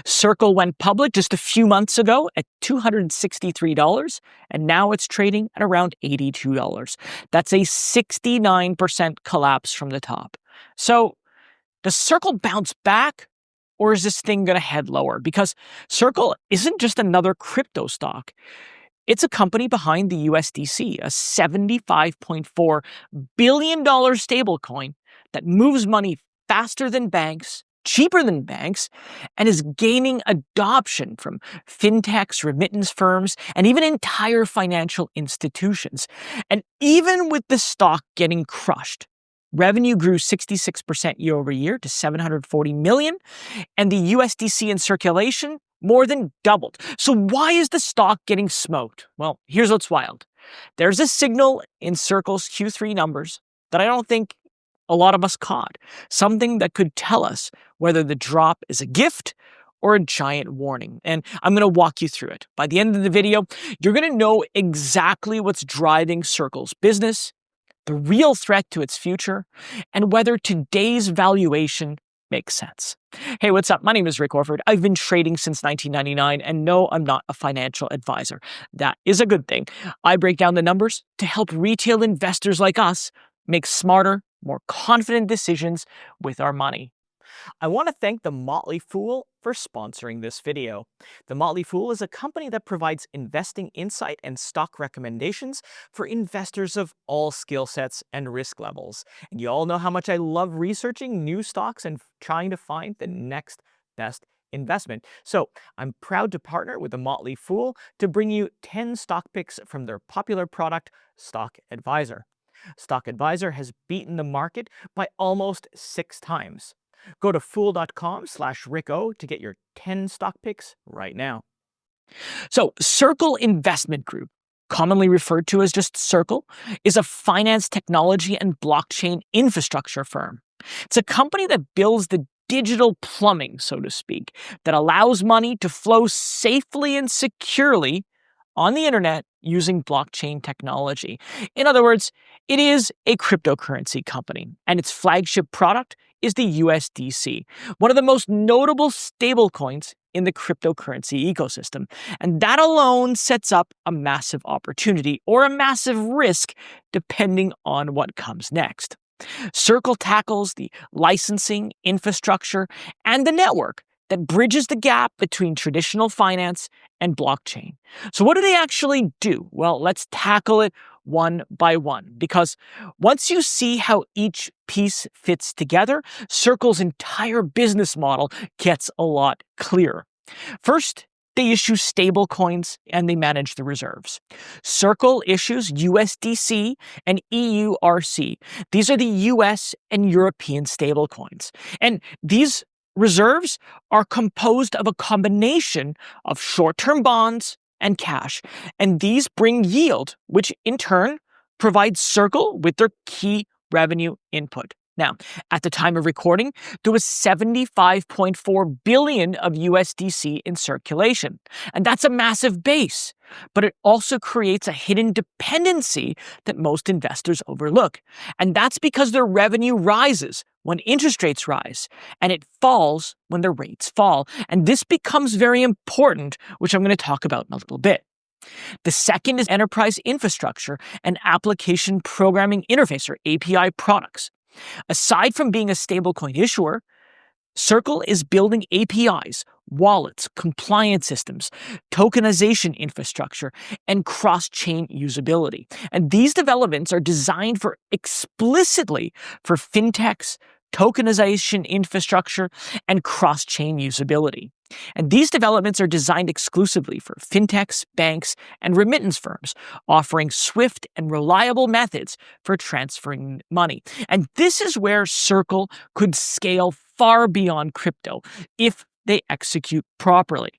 Circle went public just a few months ago at $263, and now it's trading at around $82. That's a 69% collapse from the top. So, does Circle bounce back, or is this thing going to head lower? Because Circle isn't just another crypto stock. It's a company behind the USDC, a $75.4 billion stablecoin that moves money faster than banks, cheaper than banks, and is gaining adoption from fintechs, remittance firms, and even entire financial institutions. And even with the stock getting crushed, revenue grew 66% year over year to $740 million, and the USDC in circulation more than doubled. So why is the stock getting smoked? Well, here's what's wild. There's a signal in Circle's Q3 numbers that I don't think a lot of us caught. Something that could tell us whether the drop is a gift or a giant warning. And I'm going to walk you through it. By the end of the video, you're going to know exactly what's driving Circle's business, the real threat to its future, and whether today's valuation makes sense. Hey, what's up? My name is Rick Orford. I've been trading since 1999, and no, I'm not a financial advisor. That is a good thing. I break down the numbers to help retail investors like us make smarter, more confident decisions with our money. I want to thank The Motley Fool for sponsoring this video. The Motley Fool is a company that provides investing insight and stock recommendations for investors of all skill sets and risk levels. And you all know how much I love researching new stocks and trying to find the next best investment. So I'm proud to partner with The Motley Fool to bring you 10 stock picks from their popular product, Stock Advisor. Stock Advisor has beaten the market by almost 6 times. Go to fool.com/RickO to get your 10 stock picks right now. So, Circle Investment Group, commonly referred to as just Circle, is a finance technology and blockchain infrastructure firm. It's a company that builds the digital plumbing, so to speak, that allows money to flow safely and securely on the internet using blockchain technology. In other words, it is a cryptocurrency company, and its flagship product is the USDC, one of the most notable stablecoins in the cryptocurrency ecosystem. And that alone sets up a massive opportunity or a massive risk, depending on what comes next. Circle tackles the licensing, infrastructure, and the network that bridges the gap between traditional finance and blockchain. So what do they actually do? Well, let's tackle it one by one, because once you see how each piece fits together, Circle's entire business model gets a lot clearer. First, they issue stable coins and they manage the reserves. Circle issues USDC and EURC. These are the US and European stable coins. And these reserves are composed of a combination of short-term bonds and cash, and these bring yield, which in turn provides Circle with their key revenue input. Now, at the time of recording, there was $75.4 billion of USDC in circulation, and that's a massive base, but it also creates a hidden dependency that most investors overlook, and that's because their revenue rises when interest rates rise, and it falls when the rates fall, and this becomes very important, which I'm going to talk about in a little bit. The second is enterprise infrastructure and application programming interface, or API products. Aside from being a stablecoin issuer, Circle is building APIs, wallets, compliance systems, tokenization infrastructure, and cross-chain usability. And these developments are designed explicitly for fintechs, tokenization infrastructure, and cross-chain usability. And these developments are designed exclusively for fintechs, banks, and remittance firms, offering swift and reliable methods for transferring money. And this is where Circle could scale far beyond crypto if they execute properly.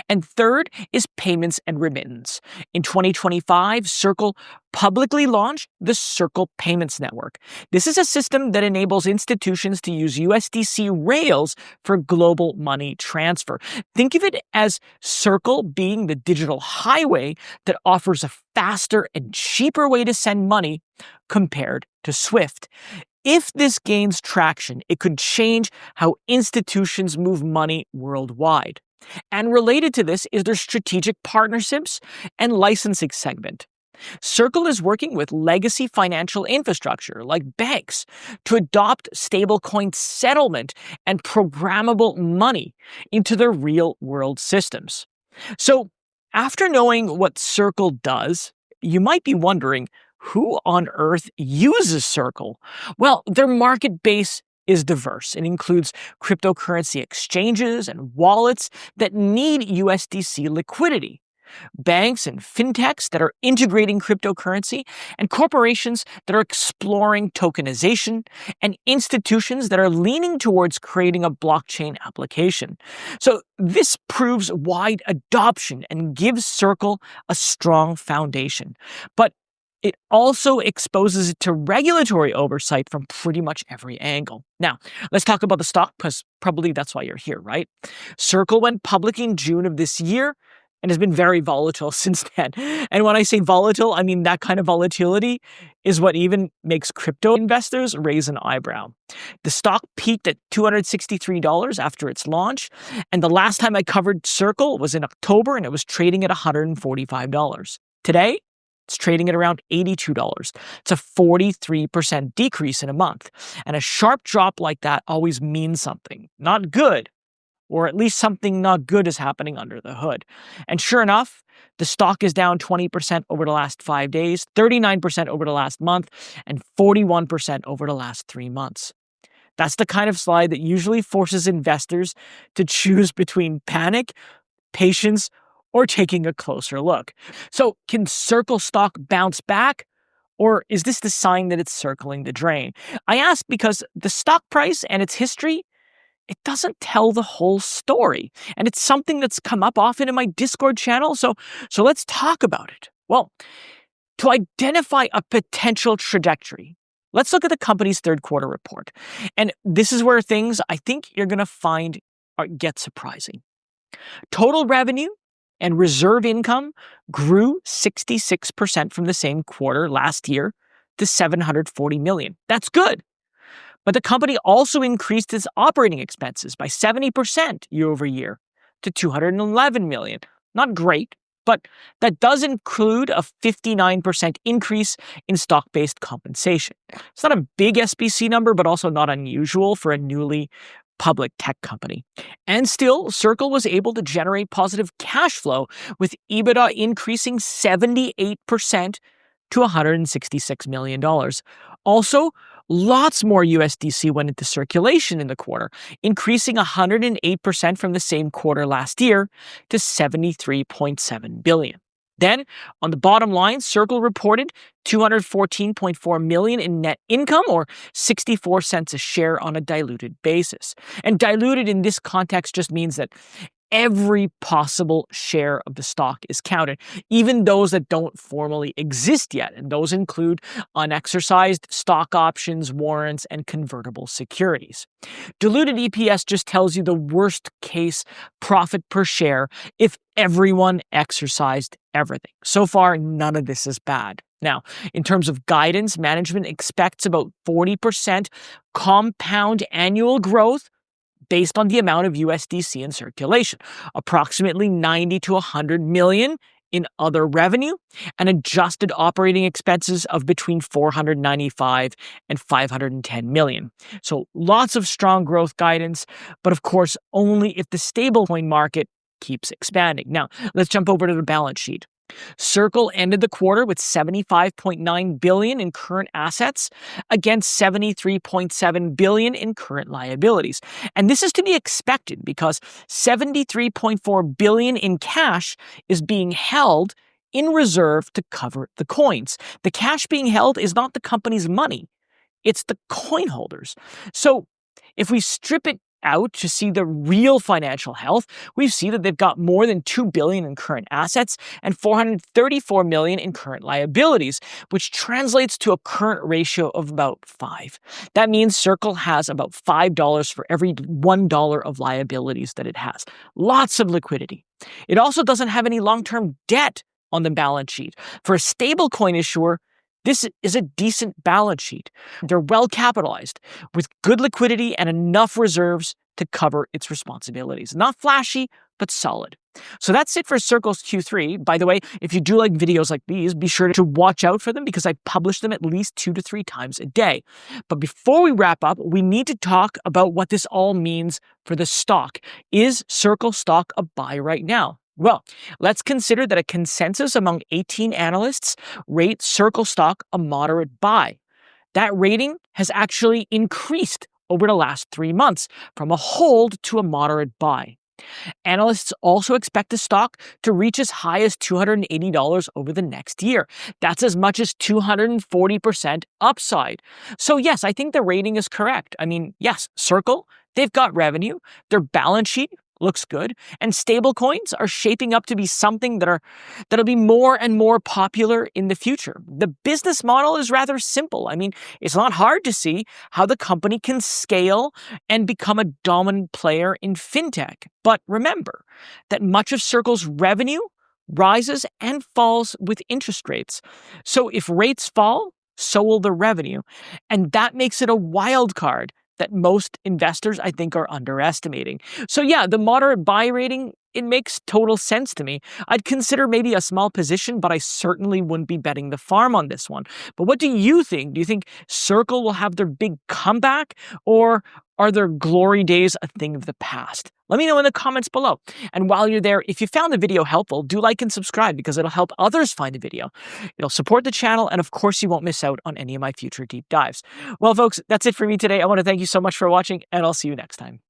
And third is payments and remittance. In 2025, Circle publicly launched the Circle Payments Network. This is a system that enables institutions to use USDC rails for global money transfer. Think of it as Circle being the digital highway that offers a faster and cheaper way to send money compared to SWIFT. If this gains traction, it could change how institutions move money worldwide. And related to this is their strategic partnerships and licensing segment. Circle is working with legacy financial infrastructure like banks to adopt stablecoin settlement and programmable money into their real-world systems. So, after knowing what Circle does, you might be wondering, who on earth uses Circle? Well, their market base is diverse. It includes cryptocurrency exchanges and wallets that need USDC liquidity, banks and fintechs that are integrating cryptocurrency, and corporations that are exploring tokenization, and institutions that are leaning towards creating a blockchain application. So this proves wide adoption and gives Circle a strong foundation. But it also exposes it to regulatory oversight from pretty much every angle. Now, let's talk about the stock, because probably that's why you're here, right? Circle went public in June of this year and has been very volatile since then. And when I say volatile, I mean that kind of volatility is what even makes crypto investors raise an eyebrow. The stock peaked at $263 after its launch, and the last time I covered Circle was in October, and it was trading at $145. Today, it's trading at around $82. It's a 43% decrease in a month. And a sharp drop like that always means something not good, or at least something not good is happening under the hood. And sure enough, the stock is down 20% over the last 5 days, 39% over the last month, and 41% over the last 3 months. That's the kind of slide that usually forces investors to choose between panic, patience, or taking a closer look. So can Circle stock bounce back? Or is this the sign that it's circling the drain? I ask because the stock price and its history, it doesn't tell the whole story. And it's something that's come up often in my Discord channel. So let's talk about it. Well, to identify a potential trajectory, let's look at the company's third quarter report. And this is where things I think you're going to find get surprising. Total revenue and reserve income grew 66% from the same quarter last year to $740 million. That's good. But the company also increased its operating expenses by 70% year over year to $211 million. Not great, but that does include a 59% increase in stock-based compensation. It's not a big SBC number, but also not unusual for a newly public tech company. And still, Circle was able to generate positive cash flow, with EBITDA increasing 78% to $166 million. Also, lots more USDC went into circulation in the quarter, increasing 108% from the same quarter last year to $73.7 billion. Then, on the bottom line, Circle reported $214.4 million in net income, or 64 cents a share on a diluted basis. And diluted in this context just means that every possible share of the stock is counted, even those that don't formally exist yet. And those include unexercised stock options, warrants, and convertible securities. Diluted EPS just tells you the worst case profit per share if everyone exercised everything. So far, none of this is bad. Now, in terms of guidance, management expects about 40% compound annual growth based on the amount of USDC in circulation, approximately 90 to 100 million in other revenue, and adjusted operating expenses of between 495 and 510 million. So lots of strong growth guidance, but of course, only if the stablecoin market keeps expanding. Now, let's jump over to the balance sheet. Circle ended the quarter with $75.9 billion in current assets against $73.7 billion in current liabilities. And this is to be expected because $73.4 billion in cash is being held in reserve to cover the coins. The cash being held is not the company's money, it's the coin holders. So if we strip it out to see the real financial health, we see that they've got more than $2 billion in current assets and $434 million in current liabilities, which translates to a current ratio of about 5. That means Circle has about $5 for every $1 of liabilities that it has. Lots of liquidity. It also doesn't have any long-term debt on the balance sheet. For a stablecoin issuer, this is a decent balance sheet. They're well capitalized with good liquidity and enough reserves to cover its responsibilities. Not flashy, but solid. So that's it for Circle's Q3. By the way, if you do like videos like these, be sure to watch out for them because I publish them at least 2 to 3 times a day. But before we wrap up, we need to talk about what this all means for the stock. Is Circle stock a buy right now? Well, let's consider that a consensus among 18 analysts rates Circle stock a moderate buy. That rating has actually increased over the last 3 months from a hold to a moderate buy. Analysts also expect the stock to reach as high as $280 over the next year. That's as much as 240% upside. So yes, I think the rating is correct. I mean, yes, Circle, they've got revenue, their balance sheet looks good, and stablecoins are shaping up to be something that'll be more and more popular in the future. The business model is rather simple. I mean, it's not hard to see how the company can scale and become a dominant player in fintech. But remember that much of Circle's revenue rises and falls with interest rates. So if rates fall, so will the revenue. And that makes it a wild card that most investors, I think, are underestimating. So yeah, the moderate buy rating, it makes total sense to me. I'd consider maybe a small position, but I certainly wouldn't be betting the farm on this one. But what do you think? Do you think Circle will have their big comeback, or are their glory days a thing of the past? Let me know in the comments below. And while you're there, if you found the video helpful, do like and subscribe because it'll help others find the video. It'll support the channel, and of course, you won't miss out on any of my future deep dives. Well, folks, that's it for me today. I want to thank you so much for watching, and I'll see you next time.